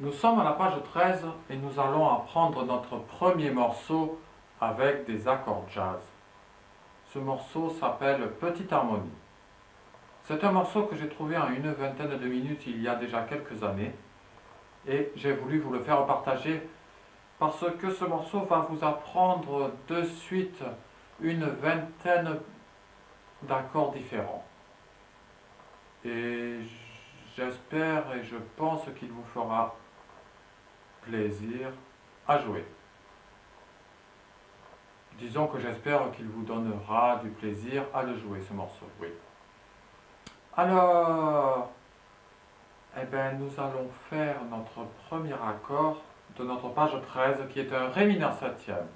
Nous sommes à la page 13 et nous allons apprendre notre premier morceau avec des accords jazz. Ce morceau s'appelle Petite Harmonie. C'est un morceau que j'ai trouvé en une vingtaine de minutes il y a déjà quelques années et j'ai voulu vous le faire partager parce que ce morceau va vous apprendre de suite une vingtaine d'accords différents. Et j'espère et je pense qu'il vous fera plaisir à jouer. Disons que j'espère qu'il vous donnera du plaisir à le jouer, ce morceau, oui. Alors, nous allons faire notre premier accord de notre page 13 qui est un Ré mineur septième.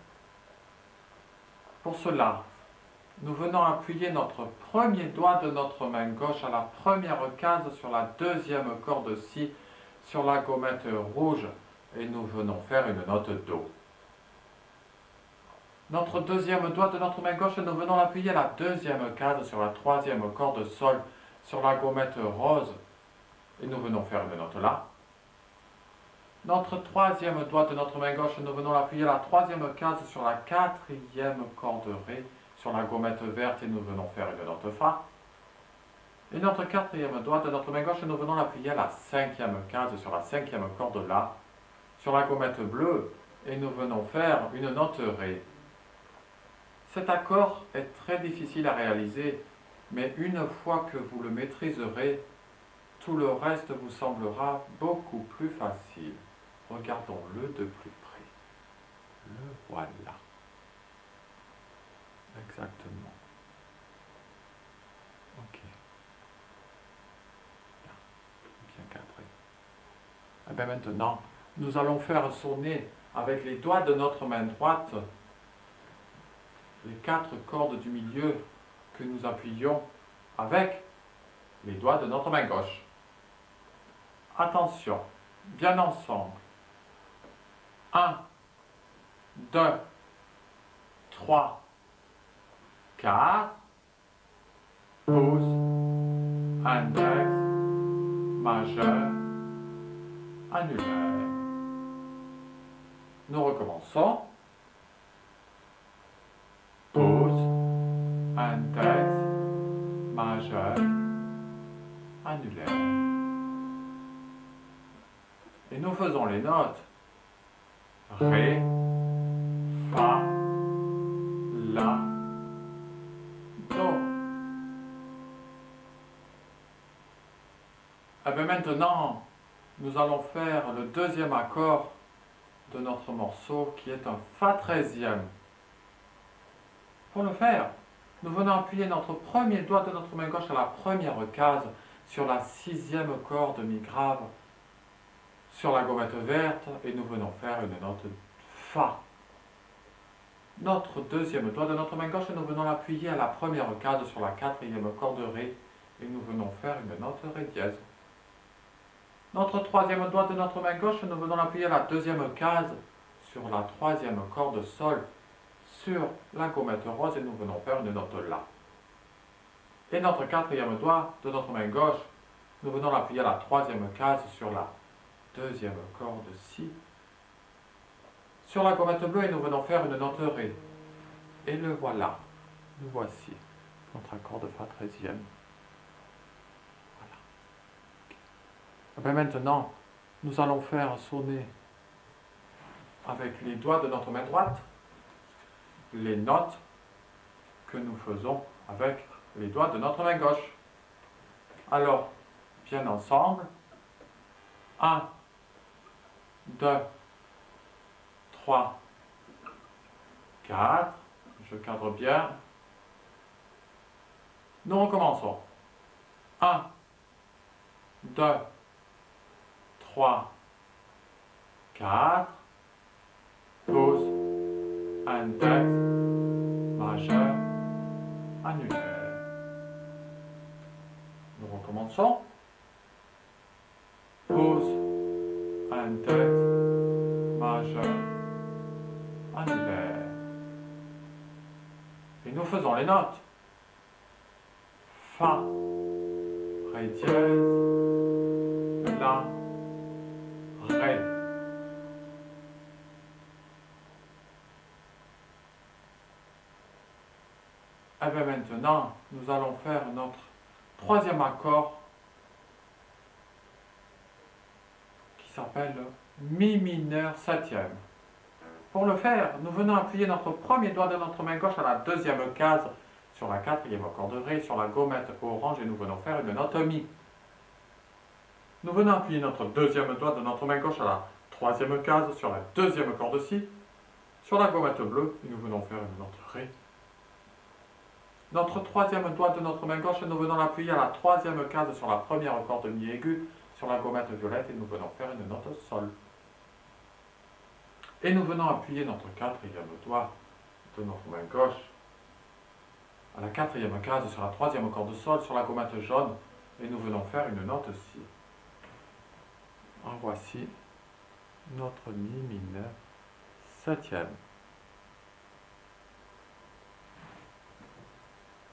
Pour cela, nous venons appuyer notre premier doigt de notre main gauche à la première case sur la deuxième corde Si sur la gommette rouge et nous venons faire une note Do. Notre deuxième doigt de notre main gauche, nous venons l'appuyer à la deuxième case sur la troisième corde Sol sur la gommette rose et nous venons faire une note La. Notre troisième doigt de notre main gauche, nous venons l'appuyer à la troisième case sur la quatrième corde Ré sur la gommette verte et nous venons faire une note Fa. Et notre quatrième doigt de notre main gauche, nous venons l'appuyer à la cinquième case sur la cinquième corde La sur la gommette bleue et nous venons faire une note Ré. Cet accord est très difficile à réaliser, mais une fois que vous le maîtriserez, tout le reste vous semblera beaucoup plus facile. Regardons-le de plus près. Le voilà. Exactement. Ok. Bien cadré. Maintenant, nous allons faire sonner avec les doigts de notre main droite les quatre cordes du milieu que nous appuyons avec les doigts de notre main gauche. Attention, bien ensemble. 1, 2, 3, 4, pouce, index, majeur, annulaire. Nous recommençons. Pouce, index, majeur, annulaire. Et nous faisons les notes Ré, Fa, La, Do. Maintenant, nous allons faire le deuxième accord de notre morceau qui est un Fa treizième. Pour le faire, nous venons appuyer notre premier doigt de notre main gauche à la première case sur la sixième corde mi grave sur la gommette verte et nous venons faire une note Fa. Notre deuxième doigt de notre main gauche, nous venons l'appuyer à la première case sur la quatrième corde Ré et nous venons faire une note Ré dièse. Notre troisième doigt de notre main gauche, nous venons l'appuyer à la deuxième case sur la troisième corde Sol sur la gommette rose et nous venons faire une note La. Et notre quatrième doigt de notre main gauche, nous venons l'appuyer à la troisième case sur la deuxième corde Si sur la gommette bleue et nous venons faire une note Ré. Et le voilà. Nous voici. Notre accord de Fa treizième. Voilà. Maintenant, nous allons faire sonner avec les doigts de notre main droite les notes que nous faisons avec les doigts de notre main gauche. Alors, bien ensemble. 1, 2, 3, 4. Je cadre bien. Nous recommençons. 1, 2, 3, 4. Pouce, index, majeur, annulaire. Nous recommençons. Pouce, index, majeur, annulaire. Et nous faisons les notes. Fa, Ré dièse, La, Ré. Et bien maintenant, nous allons faire notre troisième accord qui s'appelle Mi mineur septième. Pour le faire, nous venons appuyer notre premier doigt de notre main gauche à la deuxième case sur la quatrième accord de Ré, sur la gommette orange et nous venons faire une note Mi. Nous venons appuyer notre deuxième doigt de notre main gauche à la troisième case sur la deuxième corde Si, sur la gommette bleue et nous venons faire une note Ré. Notre troisième doigt de notre main gauche, nous venons l'appuyer à la troisième case sur la première corde Mi aiguë, sur la gommette violette et nous venons faire une note Sol. Et nous venons appuyer notre quatrième doigt de notre main gauche à la quatrième case sur la troisième corde Sol, sur la gommette jaune et nous venons faire une note Si. En voici notre Mi mineur septième.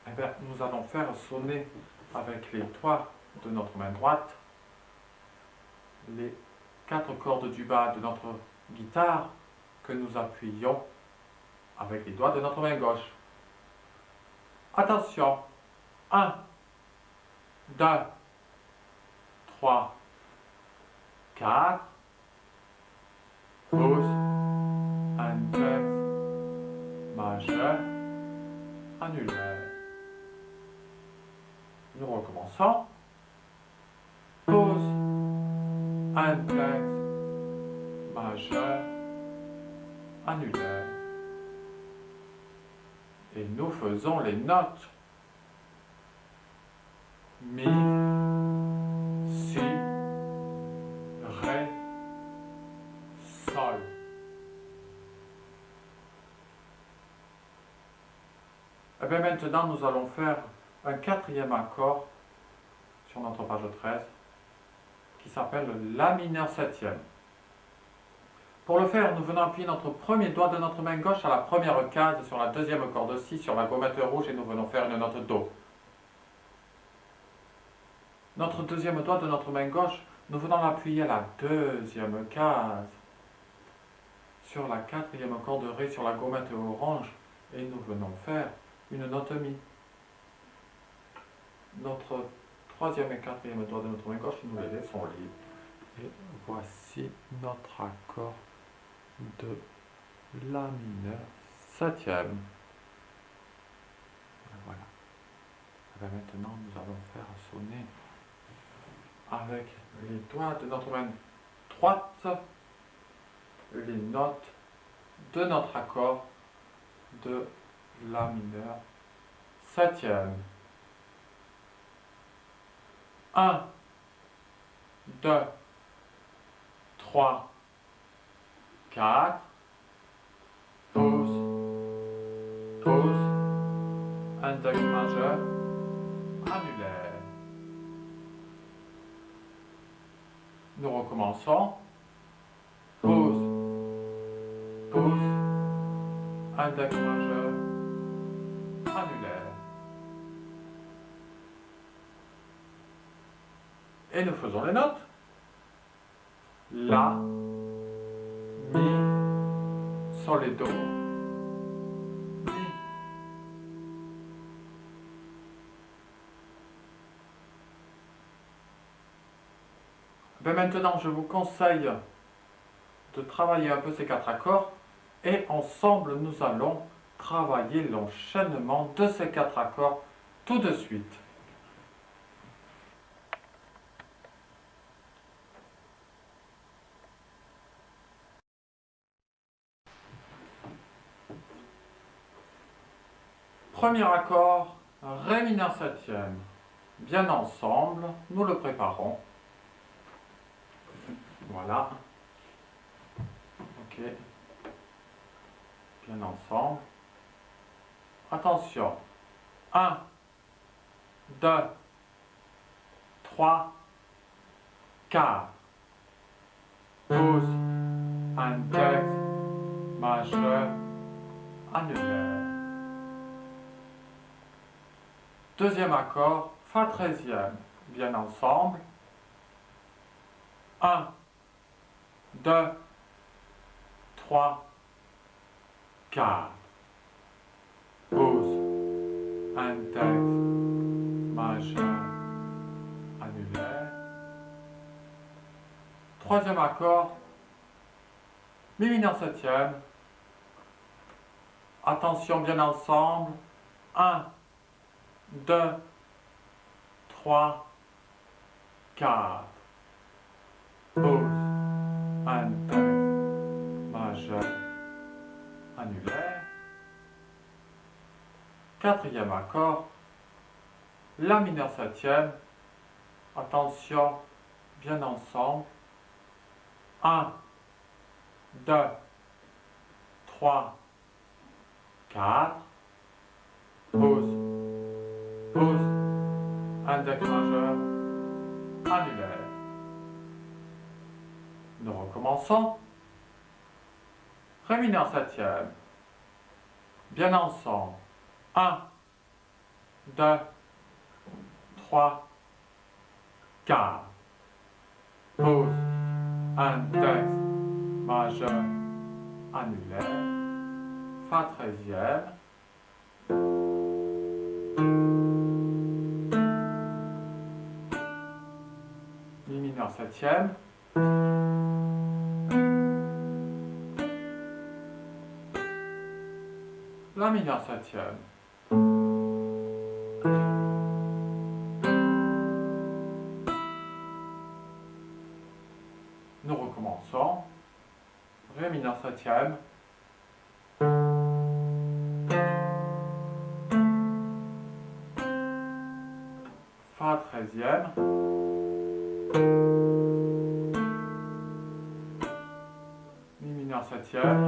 Eh bien, nous allons faire sonner avec les doigts de notre main droite les quatre cordes du bas de notre guitare que nous appuyons avec les doigts de notre main gauche. Attention, 1, 2, 3, 4, pouce, index, majeur, annulaire. Nous recommençons. Pouce, index, majeur, annulaire. Et nous faisons les notes. Mi, Si, Ré, Sol. Et bien maintenant, nous allons faire un quatrième accord sur notre page 13 qui s'appelle La mineur septième. Pour le faire, nous venons appuyer notre premier doigt de notre main gauche à la première case sur la deuxième corde Si sur la gommette rouge et nous venons faire une note Do. Notre deuxième doigt de notre main gauche, nous venons l'appuyer à la deuxième case sur la quatrième corde Ré sur la gommette orange et nous venons faire une note Mi. Notre troisième et quatrième doigt de notre main gauche, nous les laissons libres. Et voici notre accord de La mineur septième. Voilà. Et maintenant, nous allons faire sonner avec les doigts de notre main droite les notes de notre accord de La mineur septième. 1, 2, 3, 4, pouce, index majeur, annulaire. Nous recommençons. Pouce, index majeur, annulaire. Et nous faisons les notes. La, Mi, Sol et Do, Mi. Ben maintenant, je vous conseille de travailler un peu ces quatre accords et ensemble, nous allons travailler l'enchaînement de ces quatre accords tout de suite. Premier accord, Ré mineur septième. Bien ensemble, nous le préparons. Voilà. Ok. Bien ensemble. Attention. 1, 2, 3, 4. Pouce, index, majeur, annulaire. Deuxième accord, Fa treizième. Bien ensemble. 1, 2, 3, 4. Pause. Index majeur annulaire. Troisième accord, mi mineur septième. Attention bien ensemble. 1, 2, 3, 4. Pause. Index majeur annulaire. Quatrième accord, la mineur septième. Attention bien ensemble. 1, 2, 3, 4. Pause. Pause. Index majeur annulaire. Nous recommençons. Ré mineur septième. Bien ensemble. 1, 2, 3, 4. Pause. Index majeur annulaire. Fa treizième. Mi mineur septième. La mineur septième. Nous recommençons. Ré mineur septième. Fa treizième. Mi mineur septième.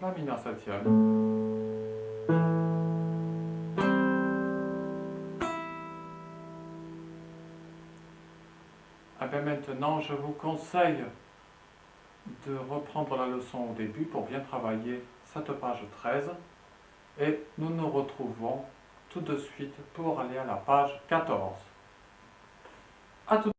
La mineur septième. Et bien maintenant, je vous conseille de reprendre la leçon au début pour bien travailler cette page 13. Et nous nous retrouvons tout de suite pour aller à la page 14. À tout